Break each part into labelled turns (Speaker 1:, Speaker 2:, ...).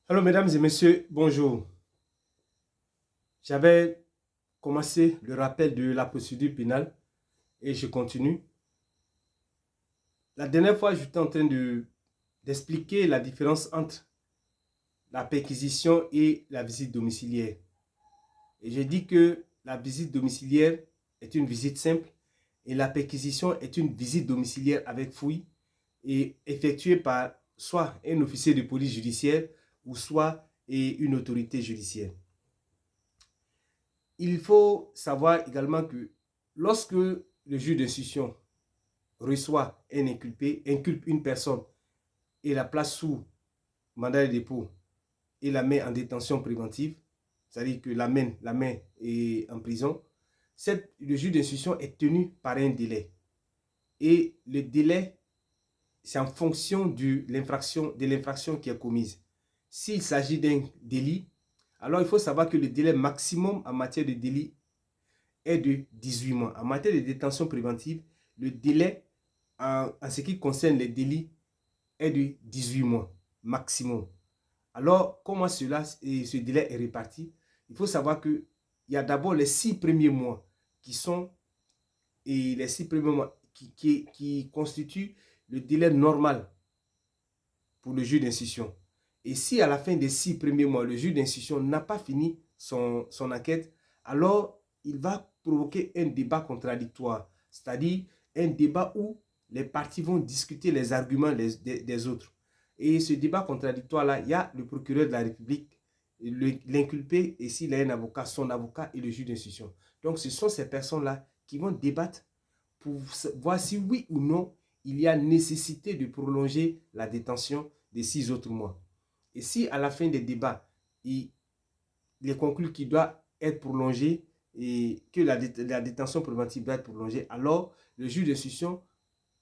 Speaker 1: Alors, mesdames et messieurs, bonjour. J'avais commencé le rappel de la procédure pénale et je continue. La dernière fois, j'étais en train d'expliquer la différence entre la perquisition et la visite domiciliaire. Et j'ai dit que la visite domiciliaire est une visite simple et la perquisition est une visite domiciliaire avec fouille et effectuée par soit un officier de police judiciaire ou soit une autorité judiciaire. Il faut savoir également que lorsque le juge d'instruction reçoit un inculpé, inculpe une personne et la place sous mandat de dépôt et la met en détention préventive, c'est-à-dire que la main est en prison, le juge d'instruction est tenu par un délai. Et le délai, c'est en fonction de l'infraction qui est commise. S'il s'agit d'un délit, alors il faut savoir que le délai maximum en matière de délit est de 18 mois. En matière de détention préventive, le délai en ce qui concerne les délits est de 18 mois maximum. Alors, comment ce délai est réparti? Il faut savoir qu'il y a d'abord les 6 premiers mois qui sont les 6 premiers mois qui constituent le délai normal pour le juge d'instruction. Et si à la fin des 6 premiers mois, le juge d'instruction n'a pas fini son enquête, alors il va provoquer un débat contradictoire, c'est-à-dire un débat où les parties vont discuter les arguments des autres. Et ce débat contradictoire-là, il y a le procureur de la République, l'inculpé, et s'il a un avocat, son avocat et le juge d'instruction. Donc ce sont ces personnes-là qui vont débattre pour voir si oui ou non il y a nécessité de prolonger la détention des 6 autres mois. Et si à la fin des débats, il est conclu qu'il doit être prolongé et que la détention préventive doit être prolongée, alors le juge d'instruction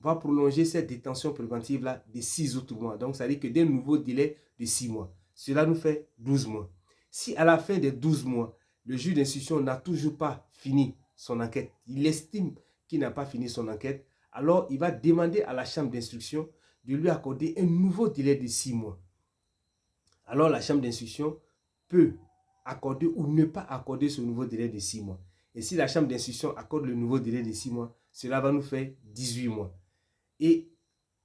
Speaker 1: va prolonger cette détention préventive-là de 6 autres mois. Donc, ça veut dire que d'un nouveau délai de 6 mois. Cela nous fait 12 mois. Si à la fin des 12 mois, le juge d'instruction n'a toujours pas fini son enquête, il estime qu'il n'a pas fini son enquête, alors il va demander à la chambre d'instruction de lui accorder un nouveau délai de 6 mois. Alors la chambre d'instruction peut accorder ou ne pas accorder ce nouveau délai de 6 mois. Et si la chambre d'instruction accorde le nouveau délai de 6 mois, cela va nous faire 18 mois. Et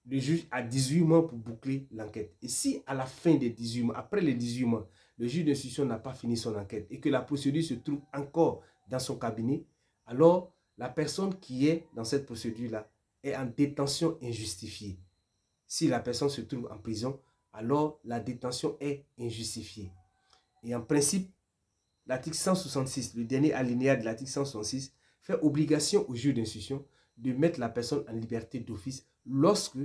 Speaker 1: le juge a 18 mois pour boucler l'enquête. Et si à la fin des 18 mois, après les 18 mois, le juge d'instruction n'a pas fini son enquête et que la procédure se trouve encore dans son cabinet, alors la personne qui est dans cette procédure-là est en détention injustifiée. Si la personne se trouve en prison, alors la détention est injustifiée. Et en principe, l'article 166, le dernier alinéa de l'article 166, fait obligation au juge d'instruction de mettre la personne en liberté d'office lorsque,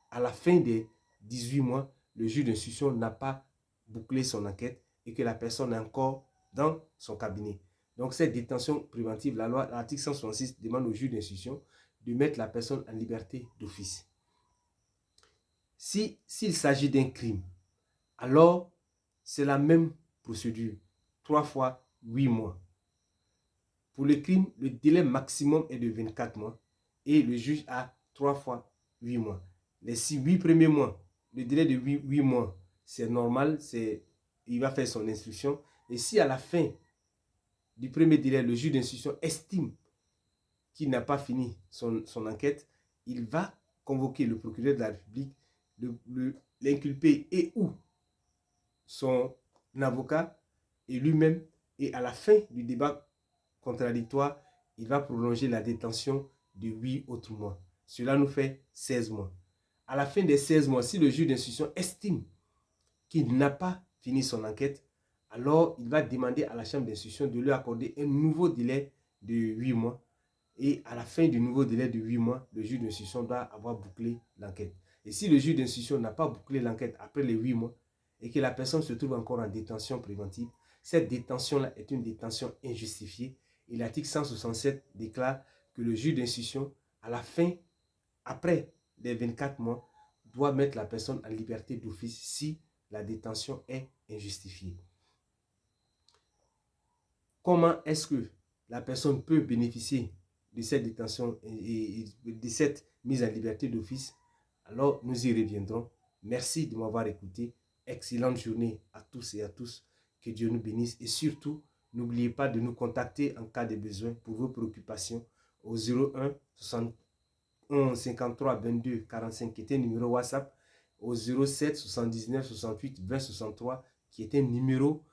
Speaker 1: à la fin des 18 mois, le juge d'instruction n'a pas bouclé son enquête et que la personne est encore dans son cabinet. Donc cette détention préventive, la loi, l'article 166 demande au juge d'instruction de mettre la personne en liberté d'office. S'il s'agit d'un crime, alors c'est la même procédure, 3 fois 8 mois. Pour le crime, le délai maximum est de 24 mois et le juge a 3 fois 8 mois. Les 8 premiers mois, le délai de 8 mois, c'est normal, il va faire son instruction. Et si à la fin du premier délai, le juge d'instruction estime qu'il n'a pas fini son enquête, il va convoquer le procureur de la République, l'inculpé et ou son avocat et lui-même. Et à la fin du débat contradictoire, il va prolonger la détention de 8 autres mois. Cela nous fait 16 mois. À la fin des 16 mois, si le juge d'instruction estime qu'il n'a pas fini son enquête, alors il va demander à la chambre d'instruction de lui accorder un nouveau délai de 8 mois. Et à la fin du nouveau délai de 8 mois, le juge d'instruction doit avoir bouclé l'enquête. Et si le juge d'instruction n'a pas bouclé l'enquête après les 8 mois et que la personne se trouve encore en détention préventive, cette détention-là est une détention injustifiée. Et l'article 167 déclare que le juge d'instruction, à la fin, après les 24 mois, doit mettre la personne en liberté d'office si la détention est injustifiée. Comment est-ce que la personne peut bénéficier de cette détention et de cette mise en liberté d'office? Alors, nous y reviendrons. Merci de m'avoir écouté. excellente journée à tous et à tous. Que Dieu nous bénisse. Et surtout, n'oubliez pas de nous contacter en cas de besoin pour vos préoccupations au 01 71 53 22 45 qui était un numéro WhatsApp, au 07 79 68 20 63 qui est un numéro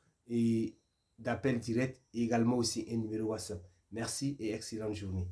Speaker 1: d'appel direct et également aussi un numéro WhatsApp. Merci et excellente journée.